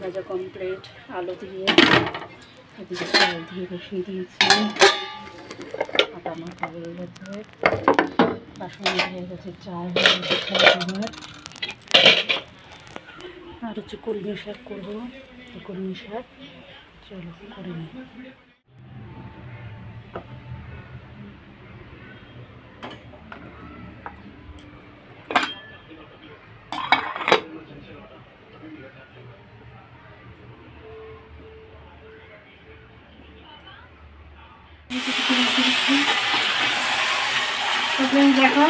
ভাজা কমপ্লিট, আলু দিয়ে এদিকে চাল দিয়ে বসিয়ে দিয়েছি। আটা মাখা হয়ে গেছে, বাসন হয়ে গেছে, চাল হয়ে গেছে, আর হচ্ছে কলমি শাক করবো। কলমি শাক চলো করে নিই। দেখো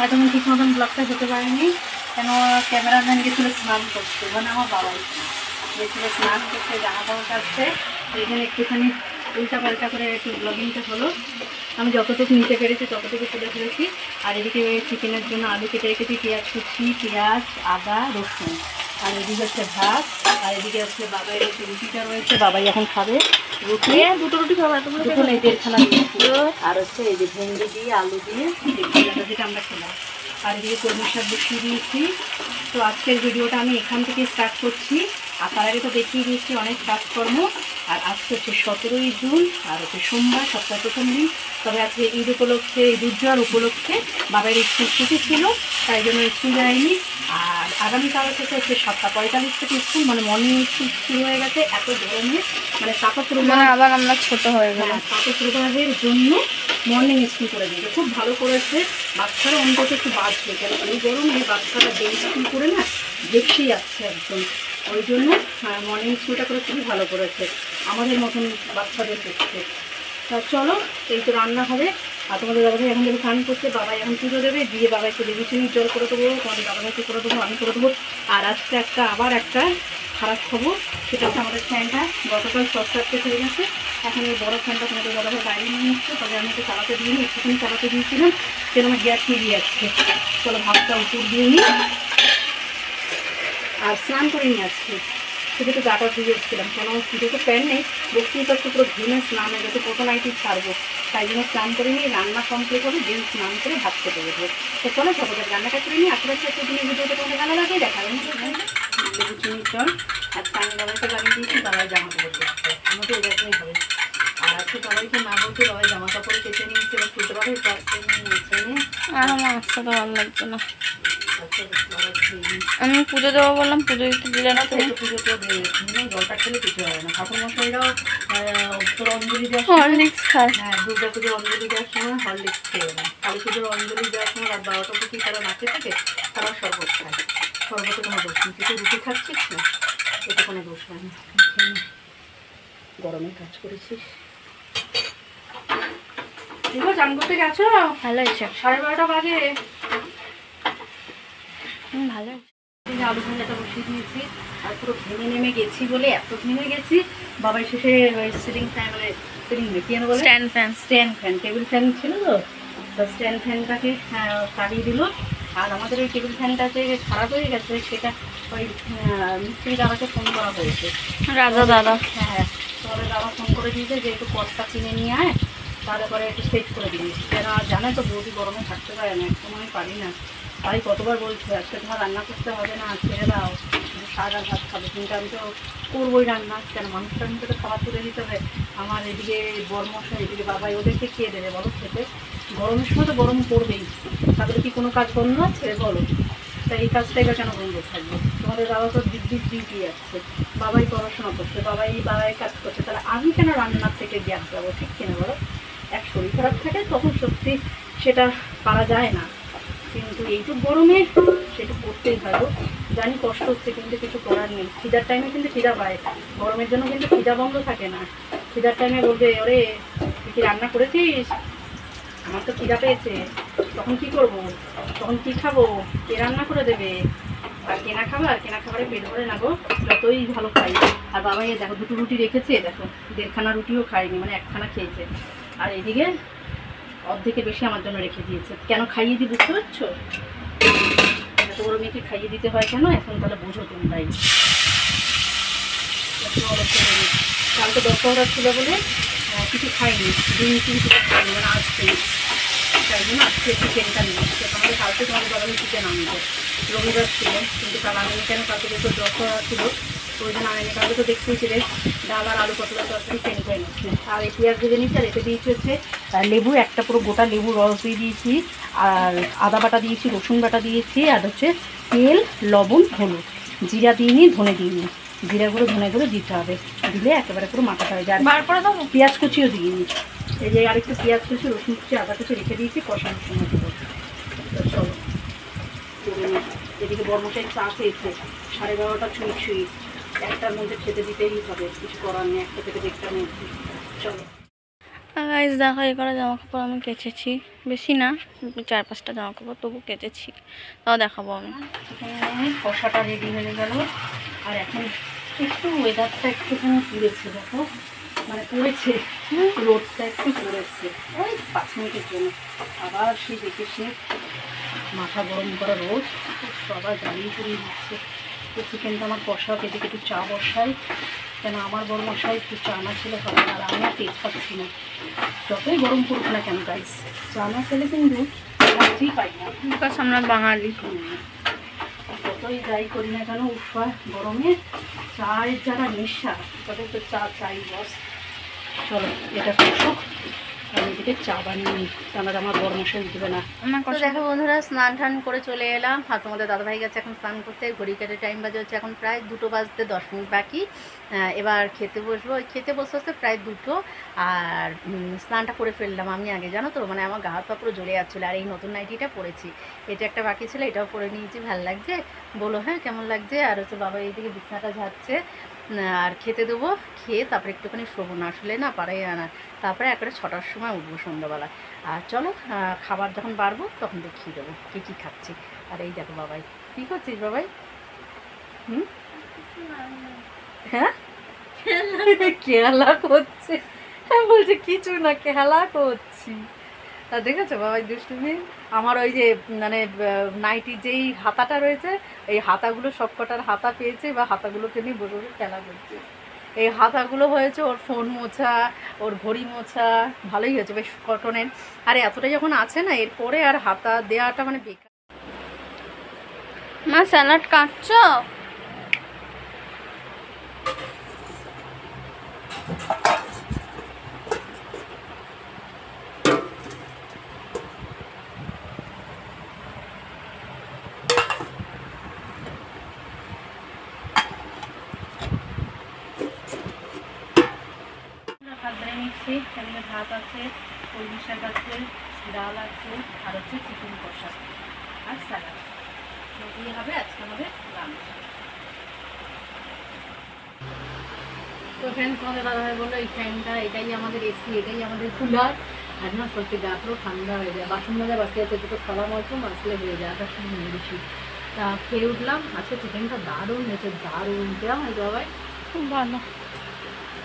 এতক্ষণ ঠিক মতন ব্লগটা যেতে পারিনি, কেন ক্যামেরাম্যান গেছিলো স্নান করতে, মানে আমার বাবাই গেছিলো স্নান করতে, জামা কাপড় কাটতে, এখানে একটুখানি উল্টা পাল্টা করে একটু ব্লগিংটা হলো। আমি যতটুকু নিতে পেরেছি ততটুকু তুলে ফেলেছি। আর এদিকে চিকেনের জন্য আলু কেটে রেখেছি, পেঁয়াজ কুচি, পেঁয়াজ, আদা, রসুন। আর এদিকে হচ্ছে ভাত, আর এদিকে হচ্ছে বাবাই রুটিটা রয়েছে, বাবাই এখন খাবে রুটি। দুটো রুটি খাবো, দুটো নেই, দেড়খানা দিয়েছি। আর হচ্ছে এই যে ভেন্ডি দিয়ে আলু দিয়ে যেটা আমরা খেলাম। আর এদিকে কলমি শাক বসিয়ে দিয়েছি। তো আজকের ভিডিওটা আমি এখান থেকে স্টার্ট করছি। আর তার আগে তো দেখিয়ে দিয়েছি অনেক কাজকর্ম। আর আজকে হচ্ছে 17ই জুন, আর হচ্ছে সোমবার, সপ্তাহ প্রথম দিন। তবে আজকে ঈদ উপলক্ষে, ঈদ উজ্জ্বল উপলক্ষে বাবার স্কুল ছুটি ছিল, তাই জন্য স্কুল যায়নি। আর আগামীকাল থেকে হচ্ছে 7:45 থেকে স্কুল, মানে মর্নিং স্কুল শুরু হয়ে গেছে। এত গরমে মানে তাপপ্রবাহ, আবার আমরা ছোট হয়ে গেল, তাপপ্রবাহের জন্য মর্নিং স্কুল করে দিয়েছে। খুব ভালো করেছে, বাচ্চারা অন্তত একটু বাঁচবে, কেন এই গরমে বাচ্চারা ডে স্কুল করে না দেখতেই যাচ্ছে একদম। ওই জন্য মর্নিং স্কুলটা করে খুবই ভালো করেছে, আমাদের মতন বাচ্চাদের পক্ষে। তা চলো, এই তো রান্না হবে। আর তোমাদের দাদাভাই এখন থেকে স্নান করছে, বাবাই এখন পুজো দেবে, দিয়ে বাবাইকে লেবু চিনি জল করে দেবো, তোমাদের দাদাভাইকে করে দেবো, আমি করে দেবো। আর আজকে আবার একটা খারাপ খবর, সেটা হচ্ছে আমাদের ফ্যানটা গতকাল শর্ট সার্কিট হয়ে গেছে। এখন এই বড়ো ফ্যানটা তোমাদের দাদাভাই বাইরে নিয়ে এসছে, তবে আমি একটু চালাতে দিইনি, একটুখানি চালাতে দিয়েছিলাম, সেটা আমার গ্যাস নিয়ে যাচ্ছে। চলো ভাতটা উপর দিয়ে নিই। আর স্নান করে নিয়ে আসছি, শুধু একটু গাটা দিয়ে এসেছিলাম, কেন যেহেতু ফ্যান নেই, বসতেই পারছি, পুরো ঘুমে স্নান হয়ে গেছে, প্রথম নাইটি ছাড়বো, তাই জন্য স্নান করে নিয়ে রান্না কমপ্লিট হবে, দিন স্নান করে ভাত খেতে দেবো। তো চলো সকলের রান্নাটা করে নিই। আশেপাশে একটা দিনের ভিডিওটা তোমাদের ভালো লাগে, দেখাবে লেবু চিনি জল। আজকে আমি বাবাইকে বানিয়ে দিয়েছি, বাবাই জামা কাপড় করছে, আমাকে এরকমই হবে। আর আজকে সবাইকে না বলতে বাবাই জামা কাপড় কেটে নিয়েছে, এবার তুলতে পারে, আর আমার আসতে তো ভালো লাগছে না। আমি পুজো দেবো বললাম, পুজো দিতে দিলে না, তো পুজো করে জলটা খেলে কিছু হয় না। ঠাকুর মশাইরাও তোর অঞ্জলি দেওয়ার হরলিক্স খায়। হ্যাঁ, দুর্গা পুজোর অঞ্জলি দেওয়ার সময় হরলিক্স খেয়ে না, কালী পুজোর অঞ্জলি দেওয়ার সময় রাত 12টা অবধি তারা নাচে থাকে, তারা শরবত খায়। শরবতে কোনো দোষ নেই, তুই তো রুটি খাচ্ছিস না, এটা কোনো দোষ হয় না। গরমে কাজ করেছিস। দেখো চান করতে গেছো? ভালো হয়েছে, 12:30 বাজে। ভালো হয়েছে। আলু ভাজাটা বসিয়ে দিয়েছি, আর পুরো ঘেমে নেমে গেছি বলে, এত ঘেমে গেছি, বাবাই শেষে সিলিং ফ্যান, মানে সিলিং কি যেন বলে, স্ট্যান্ড ফ্যান, টেবিল ফ্যান ছিল তো স্ট্যান্ড ফ্যানটাকে তাড়িয়ে দিল। আর আমাদের ওই টেবিল ফ্যানটা যে খারাপ হয়ে গেছে, সেটা ওই মিস্ত্রি দাদাকে ফোন করা হয়েছে, রাজা দাদা। হ্যাঁ, তোমাদের দাদা ফোন করে দিয়েছে যে একটু কস্তা কিনে নিয়ে আয়, তারপরে একটু সেট করে দিয়েছি। কেন জানে তো বৌদি গরমে থাকতে পারে না, একদম আমি পারি না, তাই কতবার বলছি আজকে তোমার রান্না করতে হবে না, ছেড়ে দাও, সারা ভাত খাবে। কিন্তু আমি তো করবোই রান্না, কেন মানুষটা আমি তো খাবার তুলে দিতে হবে। আমার এদিকে বরমশা, এদিকে বাবাই, ওদেরকে খেয়ে দেবে বলো খেতে? গরমের সময় তো গরম পড়বেই, তাদের কি কোনো কাজ বন্ধ আছে বলো? তাই এই কাজটাই বা কেন বন্ধ থাকবে? তোমাদের দাদা তো ডিউটি আসছে, বাবাই পড়াশোনা করছে, বাবাই কাজ করছে, তাহলে আমি কেন রান্নার থেকে গ্যাস যাবো? ঠিক কিনা বলো? এক শরীর খারাপ থাকে তখন সত্যি সেটা পারা যায় না, কিন্তু এইটুকু গরমে সেটা করতেই পারবো। জানি কষ্ট হচ্ছে, কিন্তু কিছু করার নেই। খিদার টাইমে কিন্তু খিদা পায়, গরমের জন্য কিন্তু খিদা বন্ধ থাকে না। খিদার টাইমে বলবে, ওরে তুই কি রান্না করেছিস, আমার তো খিদা পেয়েছে, তখন কি করব, তখন কি খাবো, কে রান্না করে দেবে? আর কেনা খাবারে পেট ভরে না গো, যতই ভালো খাই। আর বাবাই দেখো দুটো রুটি রেখেছে, দেখো 1.5খানা রুটিও খাইনি, মানে 1খানা খেয়েছে। আর এদিকে অর্ধেকের বেশি আমার জন্য রেখে দিয়েছে। কেন খাইয়ে দিই বুঝতে পারছো? এত বড় মেয়েকে খাইয়ে দিতে হয় কেন, এখন তাহলে বোঝো তোমরাই। কালকে দশহরা ছিল বলে কিছু খাইনি, ডিম কিছু খাইনি, মানে আসছে তাই জন্য আজকে চিকেনটা নিয়ে এসছে। আমাদের কালকে তোমাদের বাগানে চিকেন আনবে, রবিবার ছিল, কিন্তু কাল আনেনি কেন, কালকে তো দশরা ছিল, ওই জন্য আনেনি। কালকে তো দেখতেই ছিলে ডাল আর আলু পটলের তরকারি চিকেন করে নিচ্ছে। আর এই পেঁয়াজ ভেজে নিচ্ছে, আর এতে দিয়েছি হচ্ছে লেবু, একটা পুরো গোটা লেবু রস দিয়ে দিয়েছি, আর আদা বাটা দিয়েছি, রসুন বাটা দিয়েছি, আর হচ্ছে তেল, লবণ, হলুদ, জিরা দিইনি, ধনে দিইনি, জিরা গুঁড়ো ধনে গুঁড়ো দিতে হবে, দিলে একেবারে পুরো মাখাতে হবে। আর বার করে দেবো। পেঁয়াজ কুচিও দিইনি, এই যে আরেকটু পেঁয়াজ কুচি, রসুন কুচি, আদা কুচি রেখে দিয়েছি কষানোর সময় দেবো। চলো করে নিই। এদিকে বর্মশাই চা খেয়েছে, 11:30 ছুঁই ছুঁই, একটার মধ্যে খেতে দিতেই হবে, কিছু করার নেই, একটা থেকে দেখতে নেই। চলো গাইস দেখো, এই করা জামা কাপড় আমি কেচেছি, বেশি না, 4-5টা জামা কাপড় তবু কেচেছি, তাও দেখাবো আমি। কষাটা রেডি হয়ে গেল। আর এখন একটু ওয়েদারটা একটুখানি পুড়েছে, দেখো মানে পড়েছে, রোদটা একটু পড়েছে, ওই 5 মিনিটের জন্য। আবার সেই দেখে সে মাথা গরম করা রোদ, সবাই জ্বালিয়ে পুড়িয়ে দিচ্ছে। তো চিকেনটা আমার কষা, কেটে একটু চা বসাই, কেন আমার বড় মশাই একটু চা না খেলে হবে না, আর আমি আর তেজ পাচ্ছি না। যতই গরম পড়ুক না কেন গাইস, চা না খেলে কিন্তু রাত্রি পাই না, বিকজ আমরা বাঙালি। যতই যাই করি না কেন, উঠা গরমে চায়ের যারা নেশা তাদের তো চা চাই বস। চলো এটা কষুক, আমি এদিকে চা বানিয়ে নিই, তাহলে আমার বড় মশাই উঠবে না। তো দেখো বন্ধুরা, স্নান টান করে চলে এলাম, আর তোমাদের দাদাভাই গেছে এখন স্নান করতে, ঘড়ি কাটে টাইম বাজে হচ্ছে এখন প্রায় 2টো বাজতে 10 মিনিট বাকি। এবার খেতে বসবো, ওই খেতে বসতে বসতে প্রায় 2টো। আর স্নানটা করে ফেললাম আমি আগে, জানো তো, মানে আমার গা হাত পা পুরো জ্বলে যাচ্ছিলো। আর এই নতুন নাইটিটা পরেছি, এটা একটা বাকি ছিল, এটাও পরে নিয়েছি, ভালো লাগছে, বলো হ্যাঁ কেমন লাগছে। আর হচ্ছে বাবা এইদিকে বিছানাটা ঝাড়ছে, আর খেতে দেবো, খেয়ে তারপরে একটুখানি শোবো, না আসলে না পারাই আনা, তারপরে একবারে 6টার সময় উঠবো সন্ধ্যাবেলা। আর চলো খাবার যখন বাড়বো তখন দেখিয়ে দেবো কী কী খাচ্ছি। আর এই দেখো বাবাই, কী করছিস বাবাই? হ্যাঁ খেলা করছে, হ্যাঁ বলছে কিছু না, খেলা করছি। তা দেখেছো বাবাই দুষ্টুমি। আমার ওই যে মানে নাইটির যেই হাতাটা রয়েছে, এই হাতাগুলো সব কটার হাতা পেয়েছে, বা হাতাগুলোকে নিয়ে বসে বসে খেলা করছে। এই হাতাগুলো হয়েছে ওর ফোন মোছা, ওর ঘড়ি মোছা, ভালোই হয়েছে বেশ কটনের। আর এতটা যখন আছে না, এরপরে আর হাতা দেওয়াটা মানে বেকার। মা স্যালাড কাটছো? ভাত বেড়ে নিচ্ছি, এখানে ভাত আছে, কলমি শাক আছে, ডাল আছে, আর হচ্ছে চিকেন কষা আর স্যালাড, এগুলি হবে আজকে আমাদের লাঞ্চ। তো ফ্রেন্ডস, আমাদের দাদাভাই বললো এই ফ্যানটা, এটাই আমাদের এসি, এটাই আমাদের কুলার। আর না সত্যি গা পুরো ঠান্ডা হয়ে যায়, বাসন মাজা বাকি আছে, দুটো থালা মতো মাজলে হয়ে যায়, আটার সময় নিয়ে বেশি। তা খেয়ে উঠলাম, আজকে চিকেনটা দারুণ হয়েছে, দারুণ। কেমন হয়েছে বাবাই? খুব ভালো।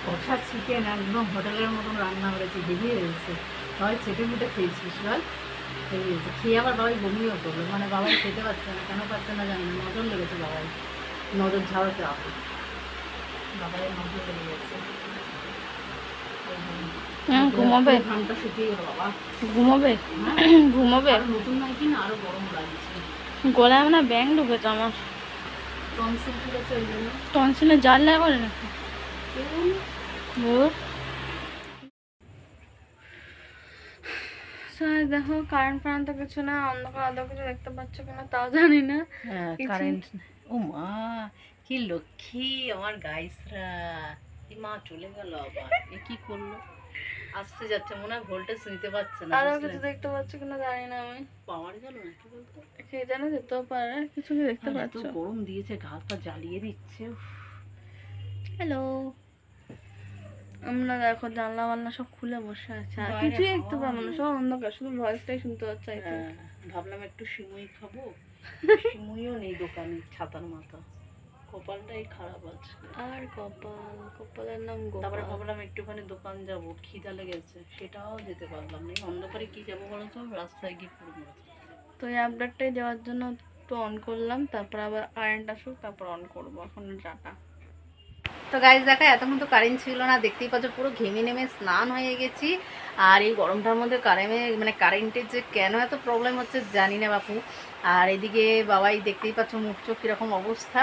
কষা চিকেন একদম হোটেলের মতন রান্না করেছি, হেভি হয়েছে। সবাই চেটে মুটে খেয়েছিস বল, হেভি হয়েছে। খেয়ে আবার বাবাই বমিও করলো, মানে বাবাই খেতে পারছে না, কেন পারছে না জানি না, নজর লেগেছে বাবাই, নজর ঝাড়াতে হবে, বাবাই নজর লেগে গেছে। ঘুমাবে? ধানটা শুকিয়ে গেল বাবা, ঘুমাবে? ঘুমাবে? আর নতুন নাকি না, আরো গরম লাগছে, গলায় মানে ব্যাং ঢুকেছে আমার, টনসিল তুলেছে ওই জন্য। টনসিলে জাল লাগা করে নাকি? দেখো কারেন্ট ফারেন্ট তো কিছু না, অন্ধকার আদৌ কিছু দেখতে পাচ্ছ কিনা তাও জানি না। হ্যাঁ কারেন্ট, ও মা কি লক্ষ্মী আমার গাইসরা, এই মা চলে গেল আবার, এ কি করলো, আসতে যাচ্ছে মনে হয়, ভোল্টেজ নিতে পারছে না, আদৌ কিছু দেখতে পাচ্ছ কিনা জানি না আমি, পাওয়ার গেল নাকি বলতো, কে জানে যেতেও পারে, কিছু কি দেখতে পাচ্ছ? এত গরম দিয়েছে, গা হাত পা জ্বালিয়ে দিচ্ছে। হ্যালো, আমরা দেখো জানলা বান্না সব খুলে বসে আছে, আর বাইরে কিছুই দেখতে হাওয়া পাবো না, সব অন্ধকার, শুধু ভয়েসটাই শুনতে পাচ্ছি। হ্যাঁ, ভাবলাম একটু সিমুই খাবো, সিমুইও নেই দোকানে, ছাতার মাথা, কপালটাই খারাপ আছে। আর কপাল, কপালের নাম তারপরে গোপাল। ভাবলাম একটুখানি দোকান যাব, খিদা লেগেছে, সেটাও যেতে পারলাম না, এই অন্ধকারে কি যাবো বলো তো, রাস্তায় গিয়ে পড়বো। তো এই আপডেটটাই দেওয়ার জন্য একটু অন করলাম, তারপর আবার কারেন্ট আসুক, তারপর অন করবো। এখন টাটা। তো গাইজ দেখা এতক্ষণ তো কারেন্ট ছিল না, দেখতেই পাচ্ছ পুরো ঘেমে নেমে স্নান হয়ে গেছি। আর এই গরমটার মধ্যে কারেন্টের যে কেন এত প্রবলেম হচ্ছে জানি না বাপু। আর এদিকে বাবাই দেখতেই পাচ্ছ মুখ চোখ কীরকম অবস্থা।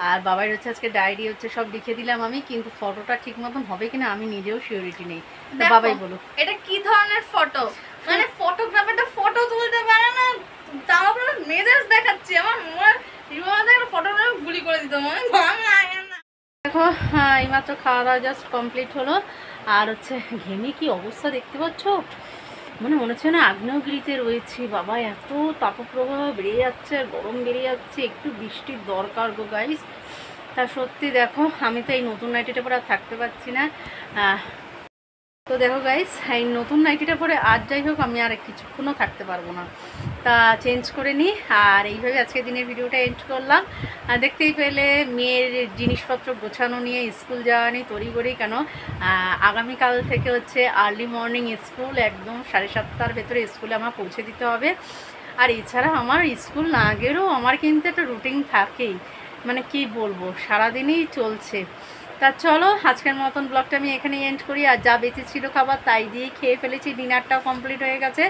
আর বাবাই হচ্ছে আজকে ডায়েরি হচ্ছে সব লিখে দিলাম আমি, কিন্তু ফটোটা ঠিক মতন হবে কিনা আমি নিজেও সিওরিটি নেই। তো বাবাই বলো এটা কি ধরনের ফটো, মানে ফটোগ্রাফারটা ফটো তুলতে পারে না, তার উপরে মেজাজ দেখাচ্ছি। আমার ফটোটা গুলি করে দিত মানে দেখো। এইমাত্র খাওয়া দাওয়া জাস্ট কমপ্লিট হলো। আর হচ্ছে ঘেমে কি অবস্থা দেখতে পাচ্ছ, মনে হচ্ছে না আগ্নেয়গিরিতে রয়েছি বাবা, এত তাপপ্রবাহ বেড়ে যাচ্ছে, গরম বেড়ে যাচ্ছে, একটু বৃষ্টির দরকার গো গাইস। তা সত্যি দেখো আমি তো এই নতুন নাইটিটা পরে আর থাকতে পারছি না। তো দেখো গাইস, এই নতুন নাইটিটা পরে আর যাই হোক আমি আর কিছুক্ষণও থাকতে পারবো না, তা চেঞ্জ করে নিই। আর এইভাবে আজকে দিনের ভিডিওটা এন্ড করলাম। দেখতেই পেলে মেয়ের জিনিসপত্র গোছানো নিয়ে স্কুল যাওয়া নিয়ে তড়িঘড়ি, কেন আগামীকাল থেকে হচ্ছে আর্লি মর্নিং স্কুল, একদম 7:30টার ভেতরে স্কুলে আমার পৌঁছে দিতে হবে। আর এছাড়া আমার স্কুল না গেলেও আমার কিন্তু একটা রুটিন থাকেই, মানে কি বলবো, সারাদিনই চলছে। তা চলো আজকের মতন ব্লগটা আমি এখানে এন্ড করি। আর যা বেঁচে ছিল খাবার তাই দিয়েই খেয়ে ফেলেছি, ডিনারটাও কমপ্লিট হয়ে গেছে।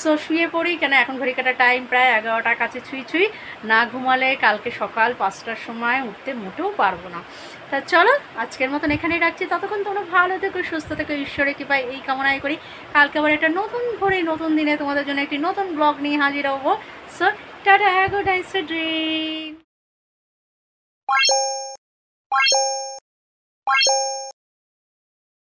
সো শুয়ে পড়ি, কেন এখন ঘড়ি কাটা টাইম প্রায় 11টার কাছে ছুঁই। না ঘুমালে কালকে সকাল 5টার সময় উঠতে মোটেও পারবো না। তা চলো আজকের মতন এখানেই রাখছি, ততক্ষণ তোমরা ভালো থেকো, সুস্থ থেকো, ঈশ্বরের কৃপায় এই কামনাই করি। কালকে আবার একটা নতুন ঘরে নতুন দিনে তোমাদের জন্য একটি নতুন ব্লগ নিয়ে হাজির হবো। So tata, good night, dream.